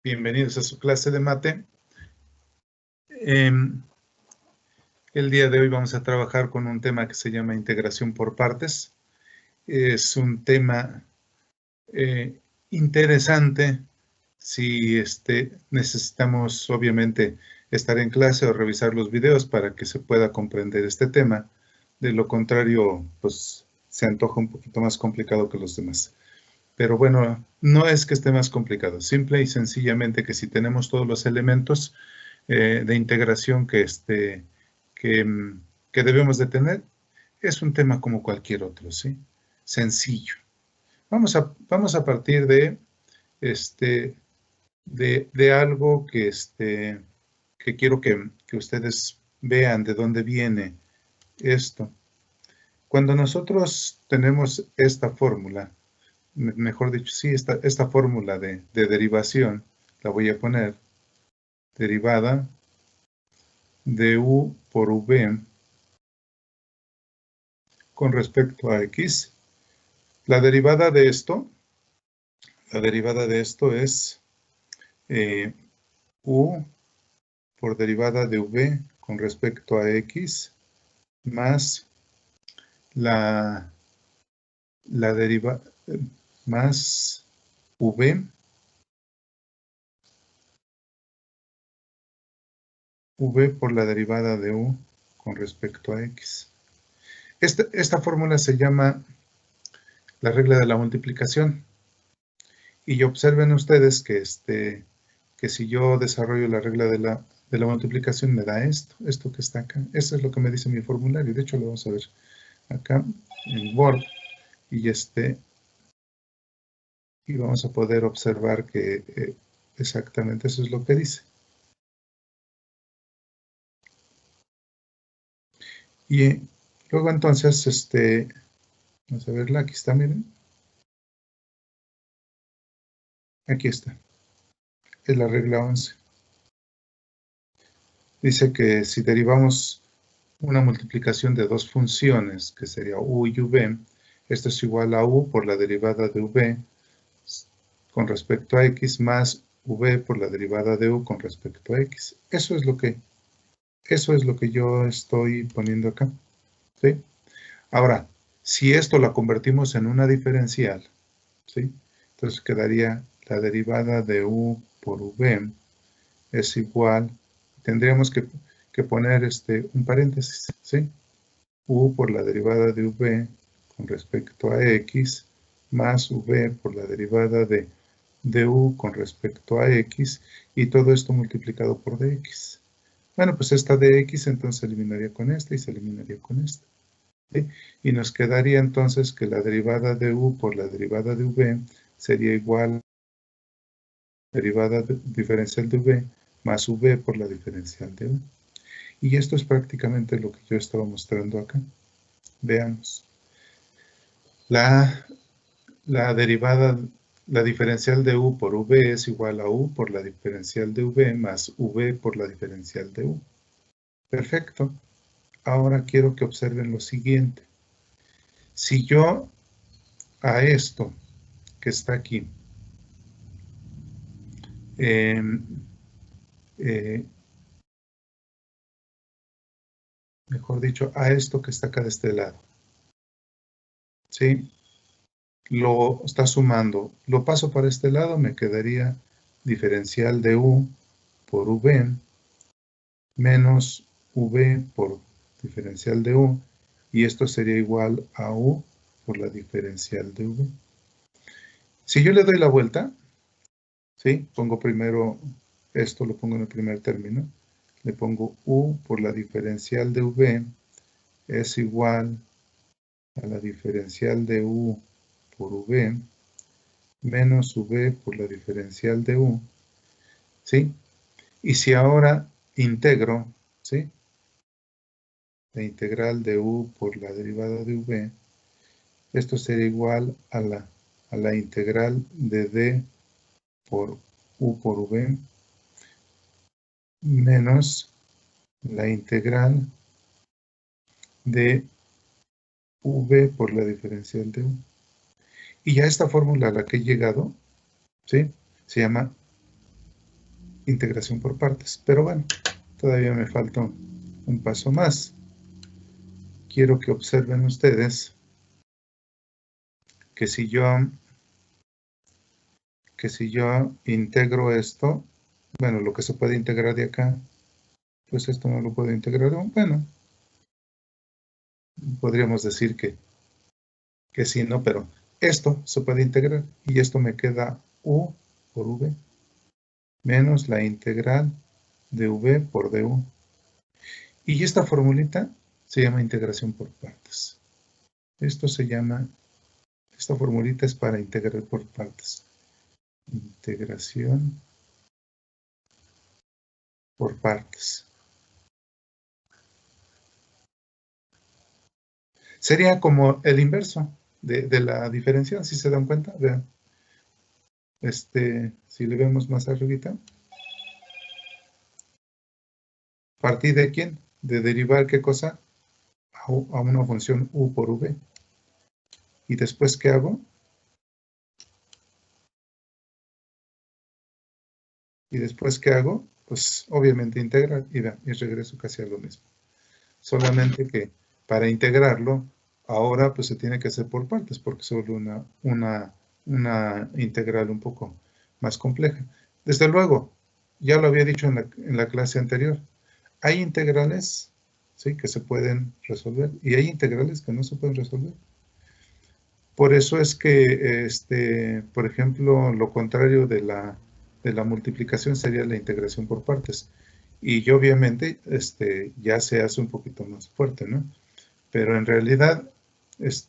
Bienvenidos a su clase de mate. El día de hoy vamos a trabajar con un tema que se llama integración por partes. Es un tema interesante si necesitamos obviamente estar en clase o revisar los videos para que se pueda comprender este tema. De lo contrario, pues se antoja un poquito más complicado que los demás. Pero bueno, no es que esté más complicado, simple y sencillamente que si tenemos todos los elementos de integración que debemos de tener, es un tema como cualquier otro, ¿sí? Sencillo. Vamos a partir de algo que quiero que ustedes vean de dónde viene esto. Cuando nosotros tenemos esta fórmula, mejor dicho, sí, esta fórmula de derivación, la voy a poner, derivada de u por v con respecto a x. La derivada de esto es u por derivada de v con respecto a x más la derivada más v por la derivada de u con respecto a x. Esta fórmula se llama la regla de la multiplicación. Y observen ustedes que si yo desarrollo la regla de la multiplicación me da esto que está acá. Eso es lo que me dice mi formulario. De hecho, lo vamos a ver acá en Word. Y vamos a poder observar que exactamente eso es lo que dice. Y luego entonces, vamos a verla, aquí está, miren. Aquí está. Es la regla 11. Dice que si derivamos una multiplicación de dos funciones, que sería u y v, esto es igual a u por la derivada de v con respecto a x más v por la derivada de u con respecto a x. Eso es lo que yo estoy poniendo acá, ¿sí? Ahora, si esto la convertimos en una diferencial, ¿sí? Entonces quedaría la derivada de u por v es igual, tendríamos que poner un paréntesis, ¿sí? U por la derivada de v con respecto a x más v por la derivada de u con respecto a x y todo esto multiplicado por dx. Bueno, pues esta dx entonces se eliminaría con esta y se eliminaría con esta, ¿sí? Y nos quedaría entonces que la derivada de u por la derivada de v sería igual a la derivada diferencial de v más v por la diferencial de u. Y esto es prácticamente lo que yo estaba mostrando acá. Veamos. La derivada, la diferencial de u por v es igual a u por la diferencial de v más v por la diferencial de u. Perfecto. Ahora quiero que observen lo siguiente. Si yo a esto que está aquí, mejor dicho, a esto que está acá de este lado, ¿sí? Lo está sumando, lo paso para este lado, me quedaría diferencial de u por v menos v por diferencial de u, y esto sería igual a u por la diferencial de v. Si yo le doy la vuelta, ¿sí? Pongo primero esto, lo pongo en el primer término, le pongo u por la diferencial de v es igual a la diferencial de u por v menos v por la diferencial de u, ¿sí? Y si ahora integro, ¿sí? La integral de u por la derivada de v, esto sería igual a la integral de d por u por v menos la integral de v por la diferencial de u. Y ya esta fórmula a la que he llegado, ¿sí? Se llama integración por partes. Pero bueno, todavía me falta un paso más. Quiero que observen ustedes que si yo integro esto, bueno, lo que se puede integrar de acá, pues esto no lo puedo integrar. Bueno, podríamos decir que sí, ¿no? Pero esto se puede integrar y esto me queda u por v menos la integral de v por du. Y esta formulita se llama integración por partes. Esta formulita es para integrar por partes. Integración por partes. Sería como el inverso de la diferencial, si se dan cuenta. Vean. Si le vemos más arribita. ¿Partir de quién? De derivar qué cosa? A una función u por v. ¿Y después qué hago? Pues obviamente integrar y vean, y regreso casi a lo mismo. Solamente que para integrarlo, ahora pues se tiene que hacer por partes, porque es solo una integral un poco más compleja. Desde luego, ya lo había dicho en la clase anterior, hay integrales, ¿sí?, que se pueden resolver y hay integrales que no se pueden resolver. Por eso es que, por ejemplo, lo contrario de la multiplicación sería la integración por partes. Y obviamente ya se hace un poquito más fuerte, ¿no? Pero en realidad es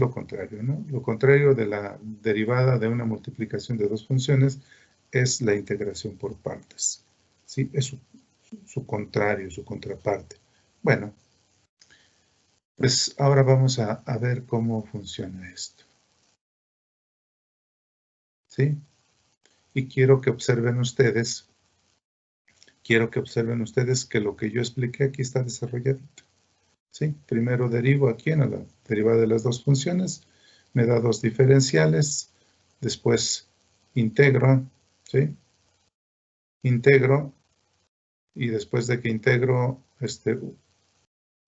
lo contrario, ¿no? Lo contrario de la derivada de una multiplicación de dos funciones es la integración por partes. ¿Sí? Es su contrario, su contraparte. Bueno, pues ahora vamos a ver cómo funciona esto. ¿Sí? Y quiero que observen ustedes que lo que yo expliqué aquí está desarrolladito. ¿Sí? Primero derivo aquí en la derivada de las dos funciones, me da dos diferenciales, después integro, ¿sí? Integro, y después de que integro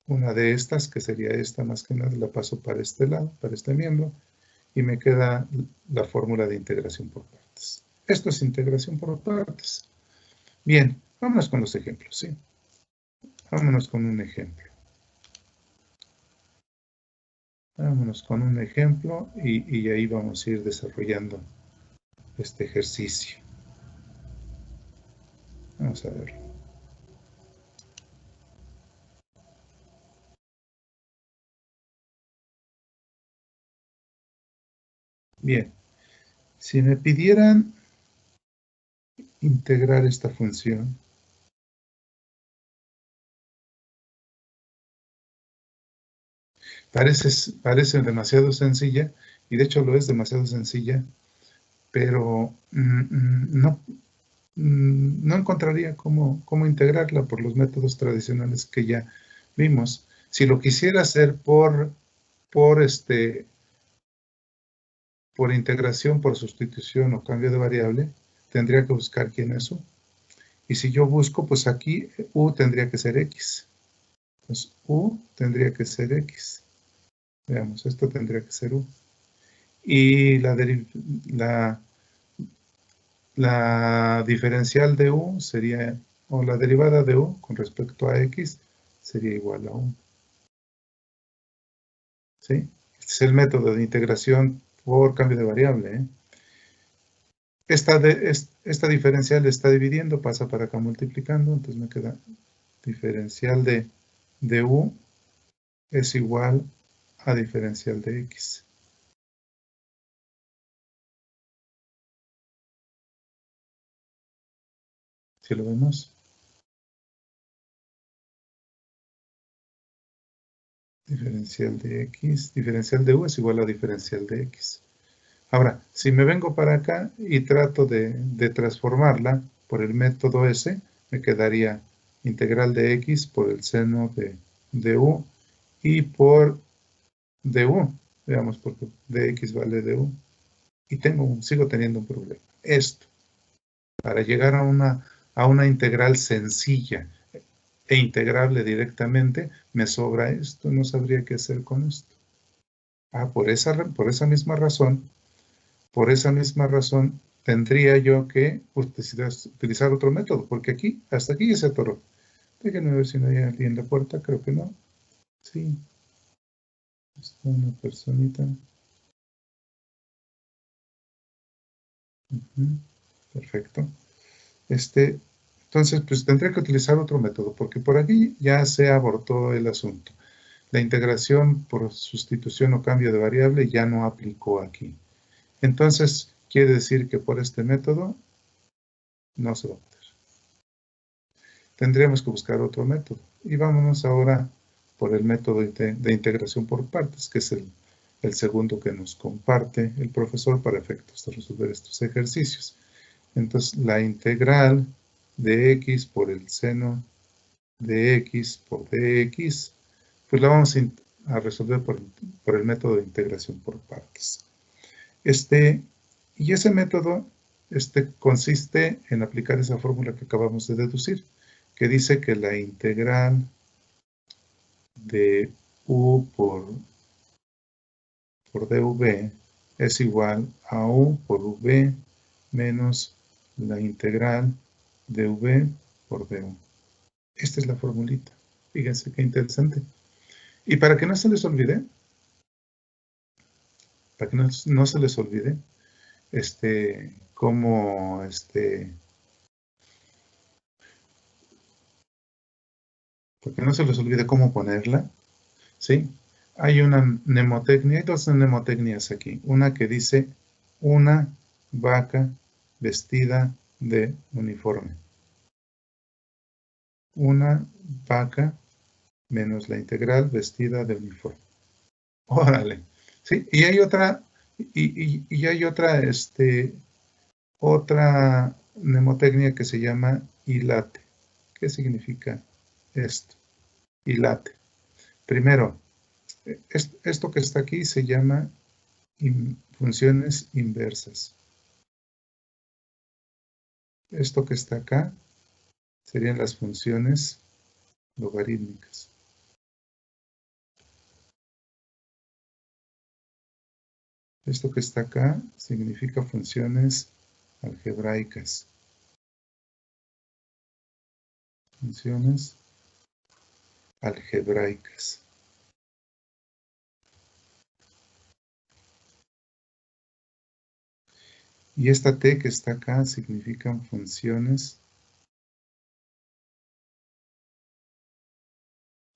una de estas, que sería esta más que nada, la paso para este lado, para este miembro, y me queda la fórmula de integración por partes. Esto es integración por partes. Bien, vámonos con los ejemplos, ¿sí? Vámonos con un ejemplo. Vámonos con un ejemplo y ahí vamos a ir desarrollando este ejercicio. Vamos a verlo. Bien, si me pidieran integrar esta función, parece demasiado sencilla, y de hecho lo es demasiado sencilla, pero no encontraría cómo integrarla por los métodos tradicionales que ya vimos. Si lo quisiera hacer por integración, por sustitución o cambio de variable, tendría que buscar quién es u. Y si yo busco, pues aquí u tendría que ser x. Pues u tendría que ser x. Veamos, esto tendría que ser u. Y la diferencial de u sería, o la derivada de u con respecto a x, sería igual a 1. ¿Sí? Este es el método de integración por cambio de variable, ¿eh? Esta diferencial está dividiendo, pasa para acá multiplicando, entonces me queda diferencial de u es igual a diferencial de x. ¿Sí lo vemos? Diferencial de x, diferencial de u es igual a diferencial de x. Ahora, si me vengo para acá y trato de transformarla por el método ese, me quedaría integral de x por el seno de u y por du. Veamos, porque dx vale du. Y sigo teniendo un problema. Esto. Para llegar a una integral sencilla e integrable directamente, me sobra esto, no sabría qué hacer con esto. Por esa misma razón, tendría yo que utilizar otro método, porque aquí, hasta aquí ya se atoró. Déjenme ver si no hay alguien en la puerta, creo que no. Sí, está una personita. Perfecto. Entonces, pues tendré que utilizar otro método, porque por aquí ya se abortó el asunto. La integración por sustitución o cambio de variable ya no aplicó aquí. Entonces, quiere decir que por este método no se va a poder. Tendríamos que buscar otro método. Y vámonos ahora por el método de integración por partes, que es el segundo que nos comparte el profesor para efectos de resolver estos ejercicios. Entonces, la integral de x por el seno de x por dx, pues la vamos a resolver por el método de integración por partes. Y ese método consiste en aplicar esa fórmula que acabamos de deducir, que dice que la integral de u por dv es igual a u por v menos la integral de v por du. Esta es la formulita. Fíjense qué interesante. Y para que no se les olvide, cómo ponerla, ¿sí? Hay una mnemotecnia, hay dos mnemotecnias aquí. Una que dice una vaca vestida de uniforme. Una vaca menos la integral vestida de uniforme. Órale. Sí, y hay otra, otra mnemotecnia que se llama hilate. ¿Qué significa esto? Hilate. Primero, esto que está aquí se llama funciones inversas. Esto que está acá serían las funciones logarítmicas. Esto que está acá significa funciones algebraicas. Funciones algebraicas. Y esta T que está acá significan funciones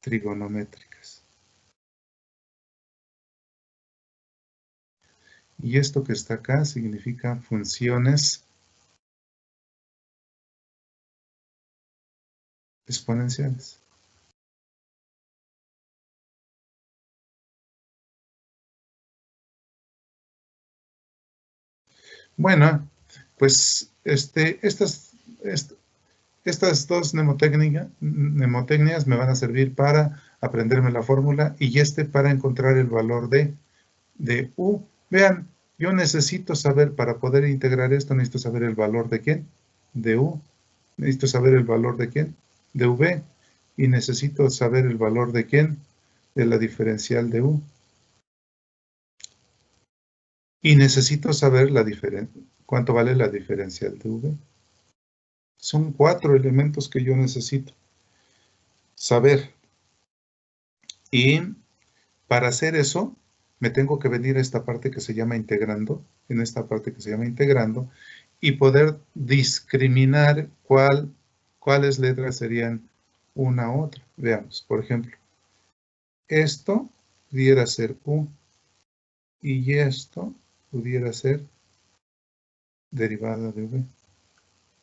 trigonométricas. Y esto que está acá significa funciones exponenciales. Bueno, pues estas dos mnemotecnias me van a servir para aprenderme la fórmula y para encontrar el valor de u. Vean, yo necesito saber, para poder integrar esto, necesito saber el valor de ¿quién? De u. Necesito saber el valor de ¿quién? De v. Y necesito saber el valor de ¿quién? De la diferencial de u. Y necesito saber cuánto vale la diferencial de v. Son 4 elementos que yo necesito saber. Y para hacer eso, me tengo que venir a esta parte que se llama integrando, y poder discriminar cuáles letras serían una u otra. Veamos, por ejemplo, esto pudiera ser u, y esto pudiera ser derivada de v,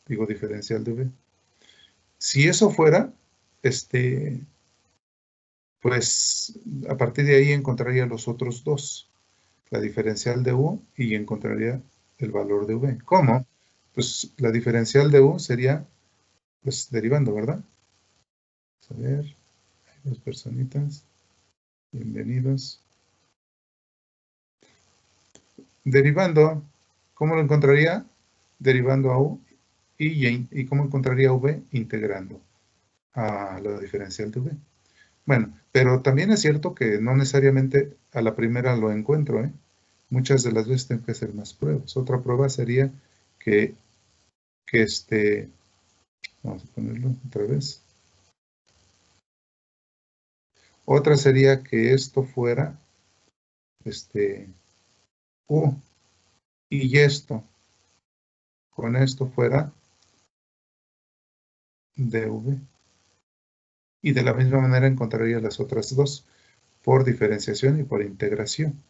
digo diferencial de v. Si eso fuera, pues a partir de ahí encontraría los otros dos, la diferencial de u, y encontraría el valor de v. ¿Cómo? Pues la diferencial de u sería, pues derivando, ¿verdad? Vamos a ver, hay dos personitas, bienvenidos. Derivando, ¿cómo lo encontraría? Derivando a u ¿Y cómo encontraría v? Integrando a la diferencial de v. Bueno, pero también es cierto que no necesariamente a la primera lo encuentro, ¿eh? Muchas de las veces tengo que hacer más pruebas. Otra prueba sería que vamos a ponerlo otra vez. Otra sería que esto fuera u, y esto, con esto fuera dv. Y de la misma manera encontraría las otras dos, por diferenciación y por integración.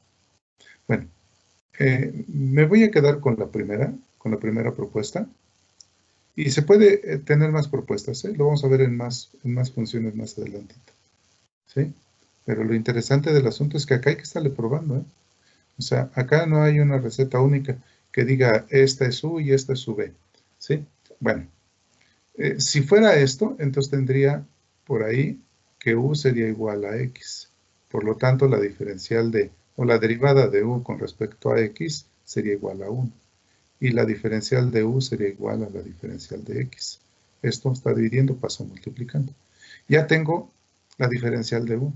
Bueno, me voy a quedar con la primera propuesta. Y se puede tener más propuestas, ¿eh? Lo vamos a ver en más funciones más adelantito, ¿sí? Pero lo interesante del asunto es que acá hay que estarle probando, ¿eh? O sea, acá no hay una receta única que diga esta es U y esta es V, ¿sí? Bueno, si fuera esto, entonces tendría por ahí que U sería igual a X. Por lo tanto, la diferencial o la derivada de U con respecto a X sería igual a 1. Y la diferencial de U sería igual a la diferencial de X. Esto está dividiendo, paso multiplicando. Ya tengo la diferencial de U.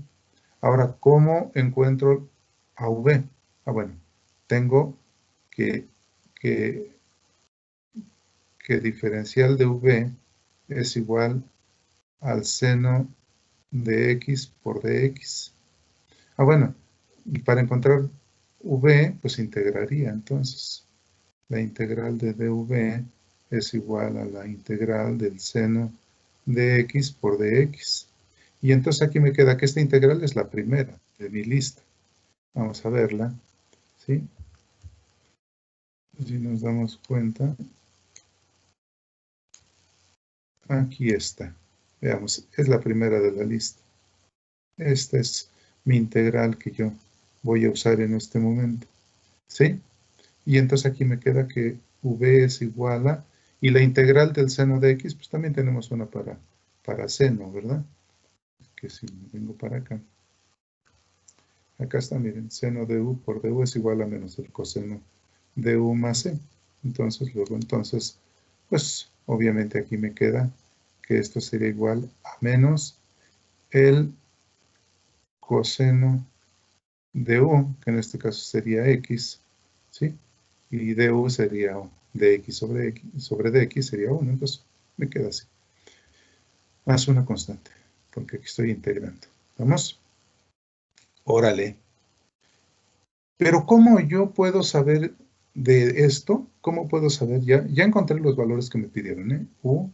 Ahora, ¿cómo encuentro a V? Bueno, tengo que diferencial de V es igual al seno de X por dx. Bueno, para encontrar V, pues integraría entonces. La integral de dv es igual a la integral del seno de x por dx. Y entonces aquí me queda que esta integral es la primera de mi lista. Vamos a verla, ¿sí? Si nos damos cuenta, aquí está. Veamos, es la primera de la lista. Esta es mi integral que yo voy a usar en este momento, ¿sí? Y entonces aquí me queda que v es igual a, y la integral del seno de x, pues también tenemos una para seno, ¿verdad? Que si vengo para acá. Acá está, miren, seno de u por du es igual a menos el coseno de u más c. Entonces, pues obviamente aquí me queda que esto sería igual a menos el coseno de u, que en este caso sería x, ¿sí? Y du sería dx sobre dx sería 1, entonces me queda así. Más una constante, porque aquí estoy integrando. ¿Vamos? Órale. Pero ¿cómo yo puedo saber de esto? ¿Cómo puedo saber? Ya encontré los valores que me pidieron, ¿eh? U,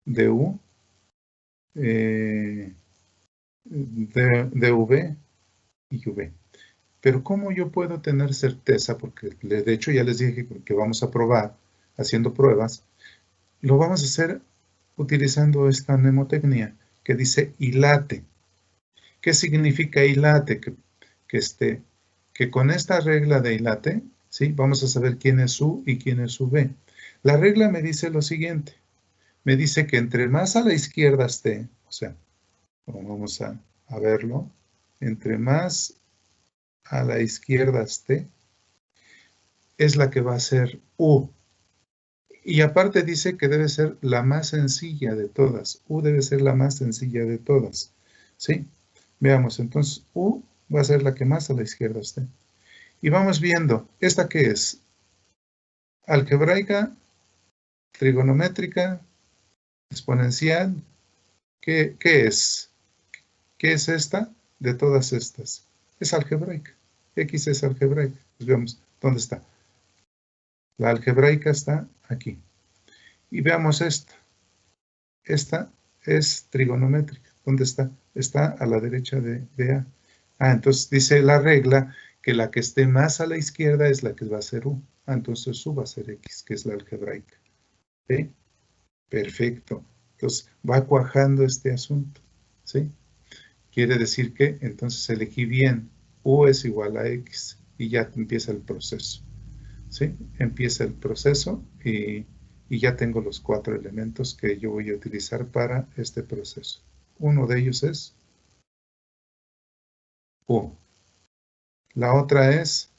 du, dv y v. Pero ¿cómo yo puedo tener certeza? Porque de hecho ya les dije que vamos a probar, haciendo pruebas. Lo vamos a hacer utilizando esta mnemotecnia que dice hilate. ¿Qué significa hilate? Que con esta regla de hilate, ¿sí? Vamos a saber quién es U y quién es V. La regla me dice lo siguiente. Me dice que entre más a la izquierda esté, o sea, vamos a verlo, entre más a la izquierda esté, es la que va a ser U. Y aparte dice que debe ser la más sencilla de todas. U debe ser la más sencilla de todas. ¿Sí? Veamos, entonces U va a ser la que más a la izquierda esté. Y vamos viendo, ¿esta qué es? Algebraica, trigonométrica, exponencial. ¿Qué es? ¿Qué es esta de todas estas? Es algebraica. X es algebraica. Pues veamos, ¿dónde está? La algebraica está aquí. Y veamos esta. Esta es trigonométrica. ¿Dónde está? Está a la derecha de A. Entonces dice la regla que la que esté más a la izquierda es la que va a ser U. Entonces U va a ser X, que es la algebraica. ¿Sí? Perfecto. Entonces va cuajando este asunto. ¿Sí? Quiere decir que entonces elegí bien. U es igual a X y ya empieza el proceso. ¿Sí? Empieza el proceso y ya tengo los 4 elementos que yo voy a utilizar para este proceso. Uno de ellos es U. La otra es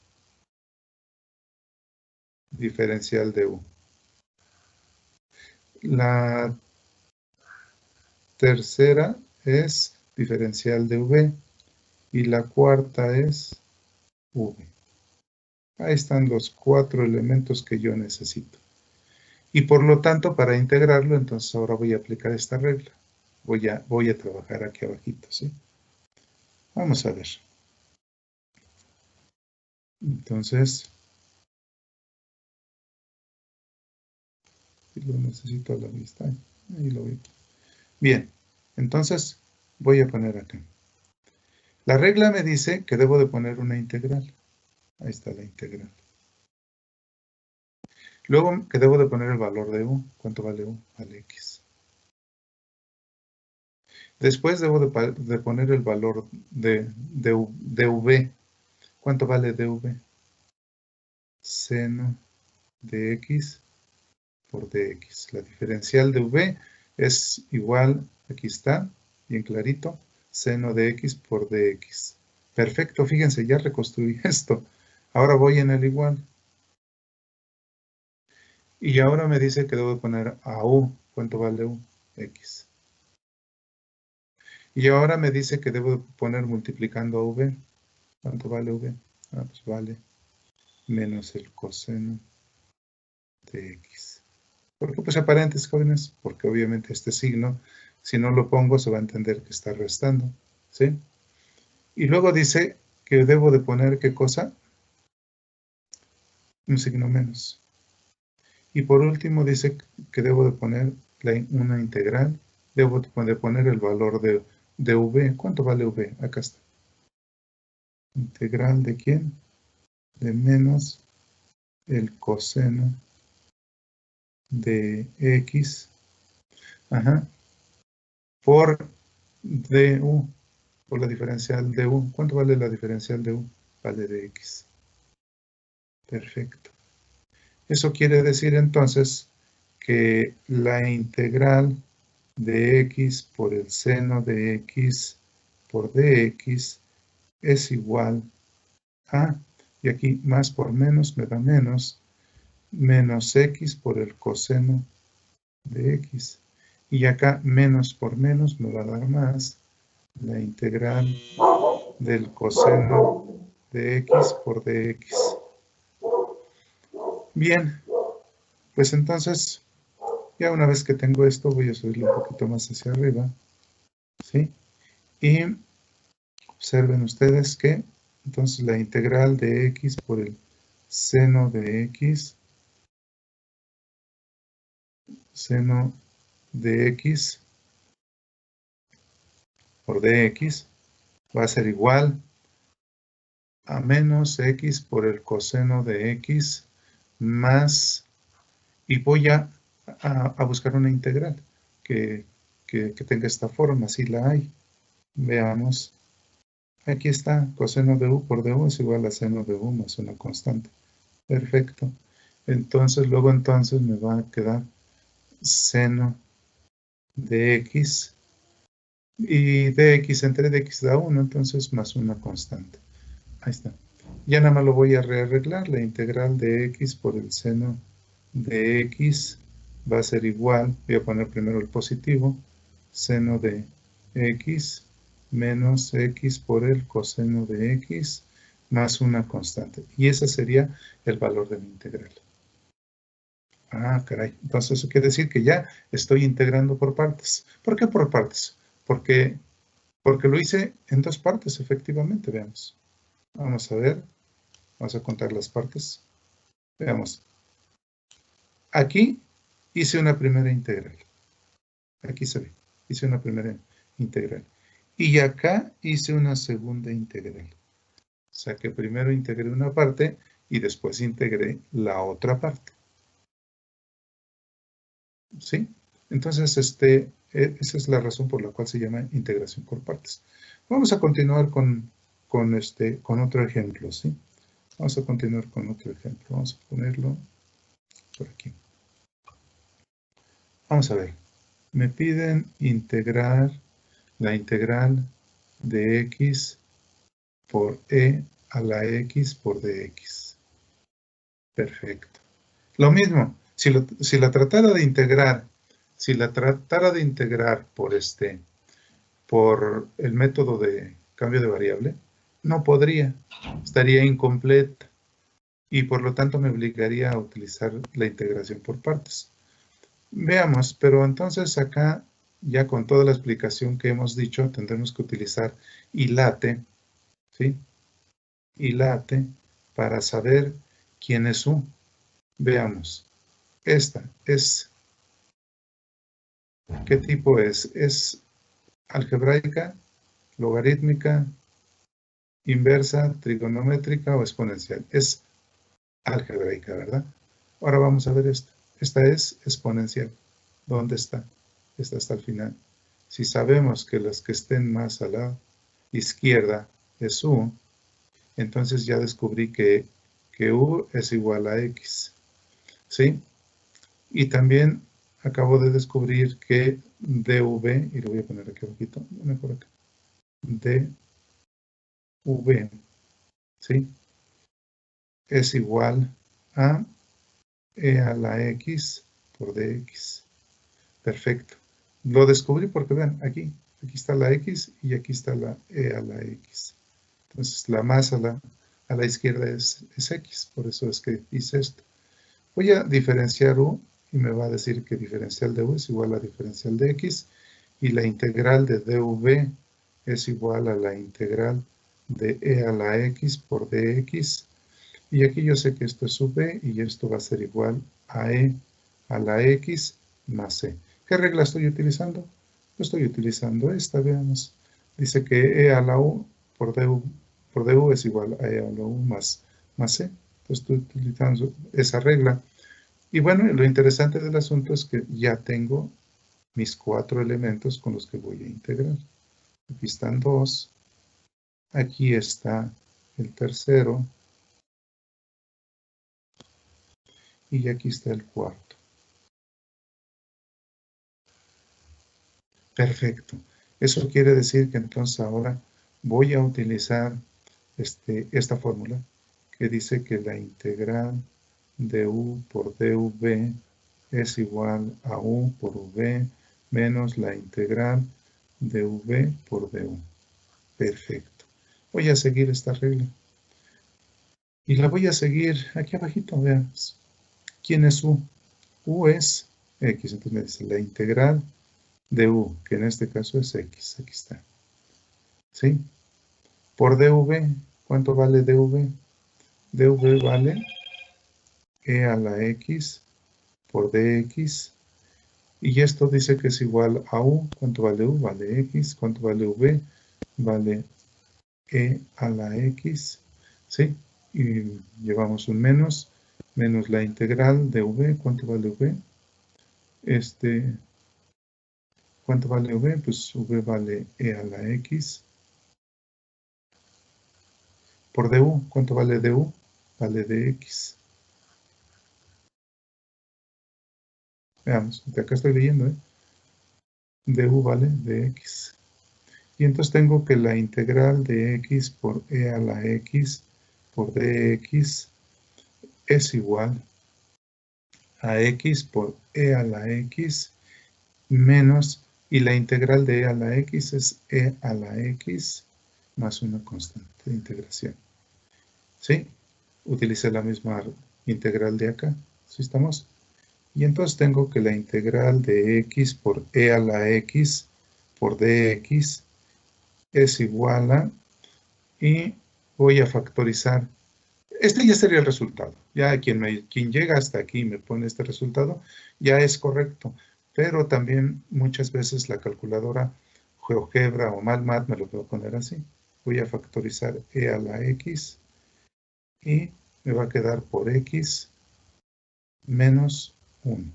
diferencial de U. La tercera es diferencial de v y la cuarta es v. Ahí están los 4 elementos que yo necesito. Y por lo tanto, para integrarlo, entonces ahora voy a aplicar esta regla. Voy a trabajar aquí abajito, ¿sí? Vamos a ver. Entonces, lo necesito a la vista. Ahí lo veo. Bien, entonces voy a poner acá. La regla me dice que debo de poner una integral. Ahí está la integral. Luego que debo de poner el valor de u. ¿Cuánto vale u? Vale x. Después debo de poner el valor de v. ¿Cuánto vale dv? Seno de x por dx. La diferencial de v es igual, aquí está, bien clarito, seno de x por dx. Perfecto, fíjense, ya reconstruí esto. Ahora voy en el igual. Y ahora me dice que debo poner a u. ¿Cuánto vale u? X. Y ahora me dice que debo poner multiplicando a v. ¿Cuánto vale v? Pues vale menos el coseno de x. ¿Por qué puse paréntesis, jóvenes? Porque obviamente este signo, si no lo pongo, se va a entender que está restando, ¿sí? Y luego dice que debo de poner, ¿qué cosa? Un signo menos. Y por último dice que debo de poner una integral. Debo de poner el valor de v. ¿Cuánto vale v? Acá está. ¿Integral de quién? De menos el coseno de x. Ajá. Por du. Por la diferencial de u. ¿Cuánto vale la diferencial de u? Vale de x. Perfecto. Eso quiere decir entonces que la integral de x por el seno de x por dx es igual a, y aquí más por menos me da menos x por el coseno de x. Y acá menos por menos me va a dar más la integral del coseno de x por dx. Bien, pues entonces, ya una vez que tengo esto, voy a subirlo un poquito más hacia arriba, ¿sí? Y observen ustedes que, entonces, la integral de x por el seno de x, por dx, va a ser igual a menos x por el coseno de x más, y voy a buscar una integral que tenga esta forma, si la hay. Veamos. Aquí está, coseno de u por du es igual a seno de u más una constante. Perfecto. Entonces, luego me va a quedar seno de x. Y dx entre dx da 1, entonces más una constante. Ahí está. Ya nada más lo voy a rearreglar. La integral de x por el seno de x va a ser igual. Voy a poner primero el positivo. Seno de x menos x por el coseno de x más una constante. Y ese sería el valor de mi integral. Ah, caray. Entonces eso quiere decir que ya estoy integrando por partes. ¿Por qué por partes? Porque lo hice en dos partes, efectivamente. Veamos. Vamos a ver. Vamos a contar las partes. Veamos. Aquí hice una primera integral. Aquí se ve. Hice una primera integral. Y acá hice una segunda integral. O sea que primero integré una parte y después integré la otra parte. ¿Sí? Entonces, esa es la razón por la cual se llama integración por partes. Vamos a continuar con otro ejemplo, ¿sí? Vamos a continuar con otro ejemplo. Vamos a ponerlo por aquí. Vamos a ver. Me piden integrar la integral de x por e a la x por dx. Perfecto. Lo mismo, si la tratara de integrar si la tratara de integrar por el método de cambio de variable, no podría, estaría incompleta y por lo tanto me obligaría a utilizar la integración por partes. Veamos, pero entonces acá, ya con toda la explicación que hemos dicho, tendremos que utilizar ILATE, ¿sí? ILATE para saber quién es U. Veamos, esta es, ¿qué tipo es? ¿Es algebraica, logarítmica, inversa, trigonométrica o exponencial? Es algebraica, ¿verdad? Ahora vamos a ver esta. Esta es exponencial. ¿Dónde está? Esta está al final. Si sabemos que las que estén más a la izquierda es U, entonces ya descubrí que U es igual a X. ¿Sí? Y también acabo de descubrir que dv, y lo voy a poner aquí abajito, mejor acá, dv, ¿sí? Es igual a e a la x por dx. Perfecto. Lo descubrí porque vean, aquí está la x y aquí está la e a la x. Entonces la más a la izquierda es x, por eso es que hice esto. Voy a diferenciar u y me va a decir que diferencial de u es igual a diferencial de x y la integral de dv es igual a la integral de e a la x por dx. Y aquí yo sé que esto es v y esto va a ser igual a e a la x más c. ¿Qué regla estoy utilizando? Estoy utilizando esta, veamos. Dice que e a la u por du es igual a e a la u más c. Entonces estoy utilizando esa regla. Y bueno, lo interesante del asunto es que ya tengo mis 4 elementos con los que voy a integrar. Aquí están 2. Aquí está el tercero. Y aquí está el cuarto. Perfecto. Eso quiere decir que entonces ahora voy a utilizar esta fórmula que dice que la integral de u por dv es igual a u por v menos la integral de v por du. Perfecto. Voy a seguir esta regla. Y la voy a seguir aquí abajito, veamos. ¿Quién es u? U es x, entonces me dice la integral de u, que en este caso es x, aquí está. ¿Sí? Por dv, ¿cuánto vale dv? dv vale e a la x por dx. Y esto dice que es igual a u. ¿Cuánto vale u? Vale x. ¿Cuánto vale v? Vale e a la x. ¿Sí? Y llevamos un menos la integral de v. ¿Cuánto vale v? ¿Cuánto vale v? Pues v vale e a la x. Por du, ¿cuánto vale du? Vale dx. Veamos, de acá estoy leyendo, ¿eh? Du vale dx. Y entonces tengo que la integral de x por e a la x por dx es igual a x por e a la x menos, y la integral de e a la x es e a la x más una constante de integración. ¿Sí? Utilicé la misma integral de acá. ¿Sí estamos? Y entonces tengo que la integral de x por e a la x por dx es igual a, y voy a factorizar. Este ya sería el resultado. Ya quien llega hasta aquí y me pone este resultado, ya es correcto. Pero también muchas veces la calculadora GeoGebra o MATLAB me lo puedo poner así. Voy a factorizar e a la x y me va a quedar por x menos 1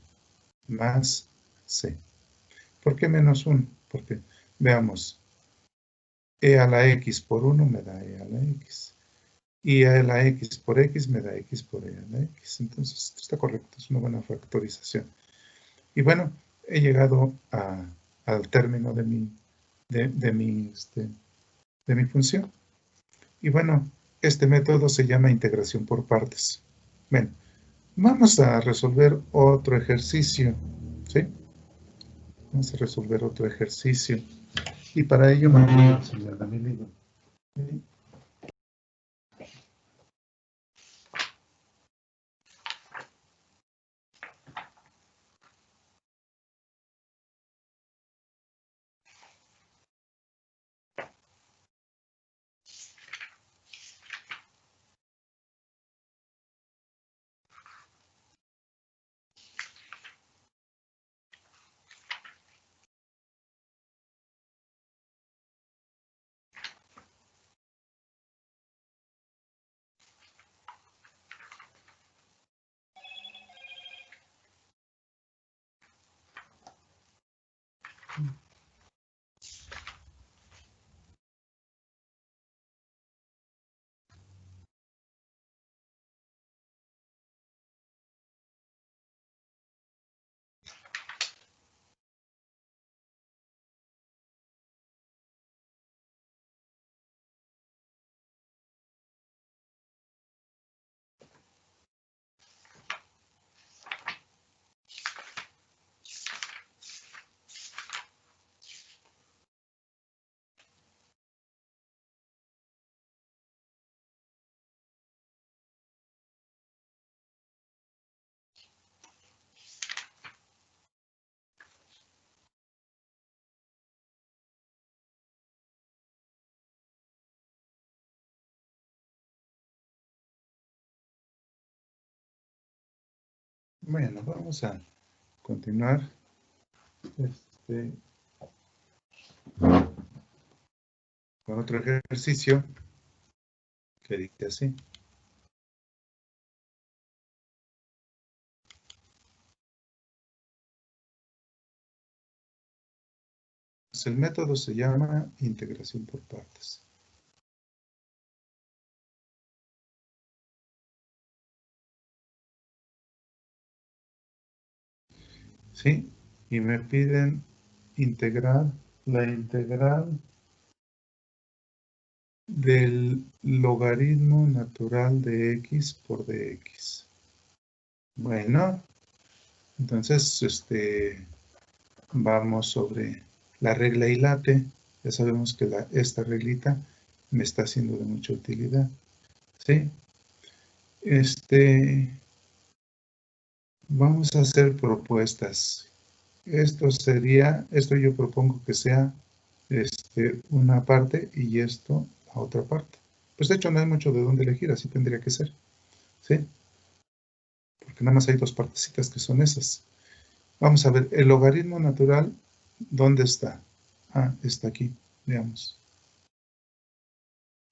más c. ¿Por qué menos 1? Porque, veamos, e a la x por 1 me da e a la x. Y a la x por x me da x por e a la x. Entonces, esto está correcto, es una buena factorización. Y bueno, he llegado al término de mi función. Y bueno, este método se llama integración por partes. Bueno, vamos a resolver otro ejercicio, ¿sí? Vamos a resolver otro ejercicio. Y para ello me voy a enseñar a mi libro. ¿Sí? Bueno, vamos a continuar con otro ejercicio que dice así. Pues el método se llama integración por partes. ¿Sí? Y me piden integrar la integral del logaritmo natural de x por dx. Bueno, entonces vamos sobre la regla y late. Ya sabemos que esta reglita me está siendo de mucha utilidad. ¿Sí? Vamos a hacer propuestas. Esto yo propongo que sea una parte y esto la otra parte. Pues de hecho no hay mucho de dónde elegir, así tendría que ser. ¿Sí? Porque nada más hay dos partecitas que son esas. Vamos a ver, el logaritmo natural, ¿dónde está? Ah, está aquí, veamos.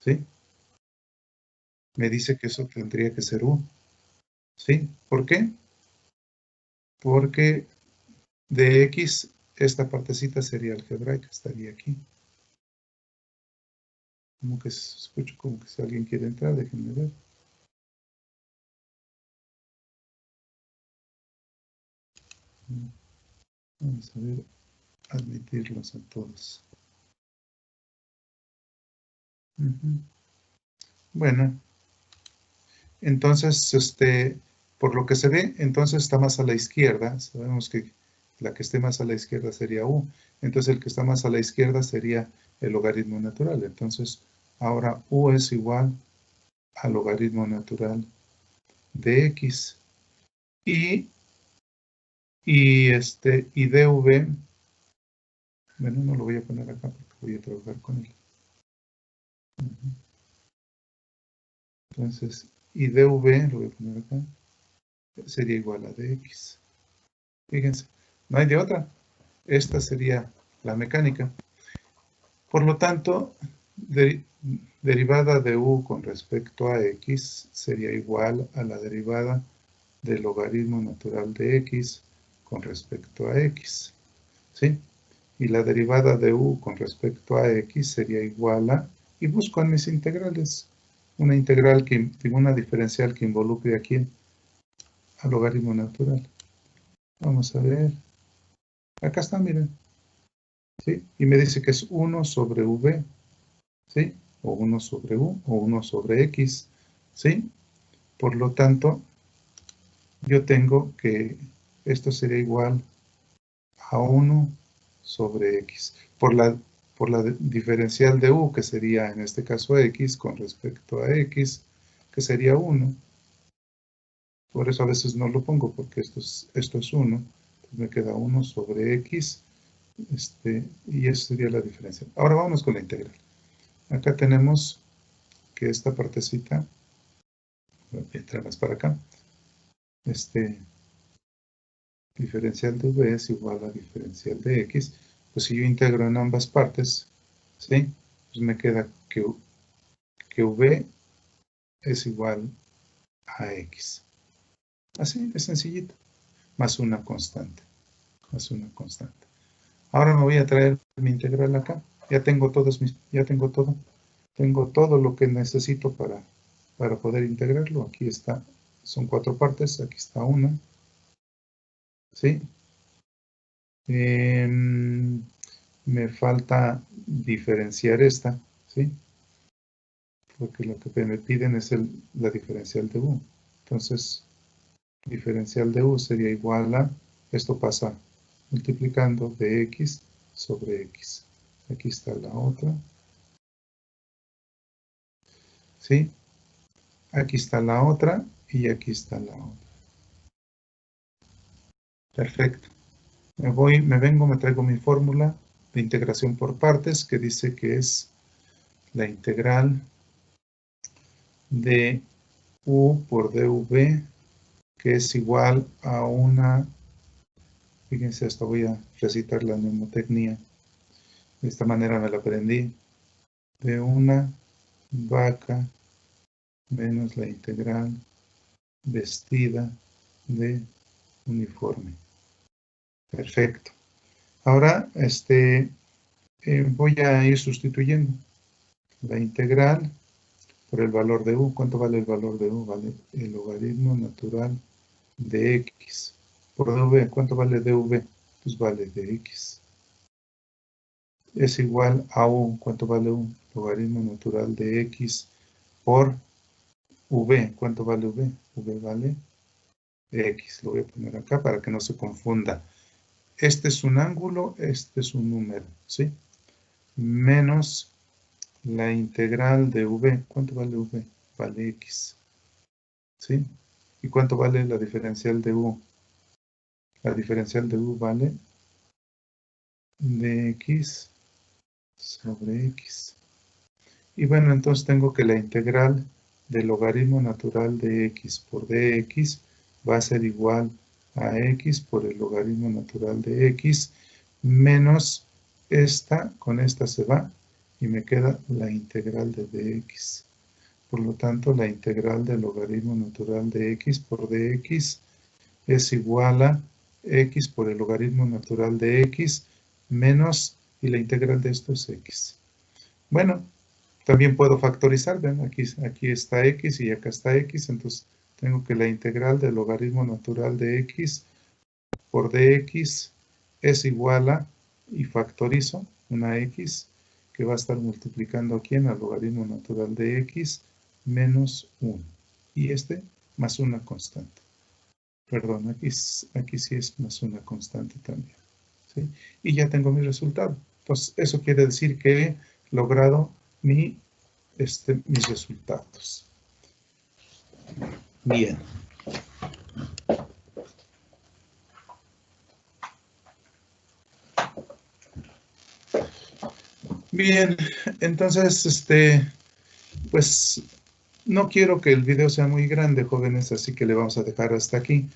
¿Sí? Me dice que eso tendría que ser u. ¿Sí? ¿Por qué? Porque de x, esta partecita sería algebraica, estaría aquí. Como que escucho como que si alguien quiere entrar, déjenme ver. Vamos a ver, admitirlos a todos. Bueno, entonces, por lo que se ve, entonces está más a la izquierda. Sabemos que la que esté más a la izquierda sería u. Entonces, el que está más a la izquierda sería el logaritmo natural. Entonces, ahora u es igual al logaritmo natural de x. Y dv, bueno, no lo voy a poner acá porque voy a trabajar con él. Entonces, y dv, lo voy a poner acá, sería igual a dx. Fíjense, no hay de otra. Esta sería la mecánica. Por lo tanto, derivada de u con respecto a x sería igual a la derivada del logaritmo natural de x con respecto a x. ¿Sí? Y la derivada de u con respecto a x sería igual a, y busco en mis integrales, una diferencial que involucre aquí al logaritmo natural. Vamos a ver. Acá está, miren. ¿Sí? Y me dice que es 1 sobre v, ¿sí? O 1 sobre u, o 1 sobre x, ¿sí? Por lo tanto, yo tengo que esto sería igual a 1 sobre x. Por la diferencial de u, que sería en este caso x, con respecto a x, que sería 1. Por eso a veces no lo pongo, porque esto es 1. Me queda 1 sobre x, y esa sería la diferencia. Ahora vamos con la integral. Acá tenemos que esta partecita, voy a entrar más para acá, diferencial de v es igual a diferencial de x. Pues si yo integro en ambas partes, ¿sí? Pues me queda que v es igual a x. Así, es sencillito. Más una constante. Más una constante. Ahora me voy a traer mi integral acá. Ya tengo todo. Tengo todo lo que necesito para poder integrarlo. Aquí está. Son 4 partes. Aquí está una. ¿Sí? Me falta diferenciar esta. ¿Sí? Porque lo que me piden es la diferencial de u. Entonces, diferencial de u sería igual a, esto pasa multiplicando de x sobre x. Aquí está la otra. ¿Sí? Aquí está la otra y aquí está la otra. Perfecto. Me traigo mi fórmula de integración por partes que dice que es la integral de u por dv, que es igual a una, fíjense, hasta voy a recitar la mnemotecnia, de esta manera me la aprendí, de una vaca menos la integral vestida de uniforme. Perfecto. Ahora, voy a ir sustituyendo la integral por el valor de u. ¿Cuánto vale el valor de u? Vale el logaritmo natural de x. Por dv, ¿cuánto vale dv? Pues vale de x. Es igual a u. ¿Cuánto vale u? Logaritmo natural de x por v. ¿Cuánto vale v? V vale x. Lo voy a poner acá para que no se confunda. Este es un ángulo, este es un número, ¿sí? Menos la integral de v. ¿Cuánto vale v? Vale x. ¿Sí? ¿Y cuánto vale la diferencial de u? La diferencial de u vale dx sobre x. Y bueno, entonces tengo que la integral del logaritmo natural de x por dx va a ser igual a x por el logaritmo natural de x menos esta, con esta se va, y me queda la integral de dx. Por lo tanto, la integral del logaritmo natural de x por dx es igual a x por el logaritmo natural de x menos, y la integral de esto es x. Bueno, también puedo factorizar, ven, aquí está x y acá está x, entonces tengo que la integral del logaritmo natural de x por dx es igual a, y factorizo una x que va a estar multiplicando aquí en el logaritmo natural de x menos 1. Y más una constante. Perdón, aquí sí es más una constante también. ¿Sí? Y ya tengo mi resultado. Entonces, eso quiere decir que he logrado mis resultados. Bien. Bien, entonces, pues no quiero que el video sea muy grande, jóvenes, así que le vamos a dejar hasta aquí.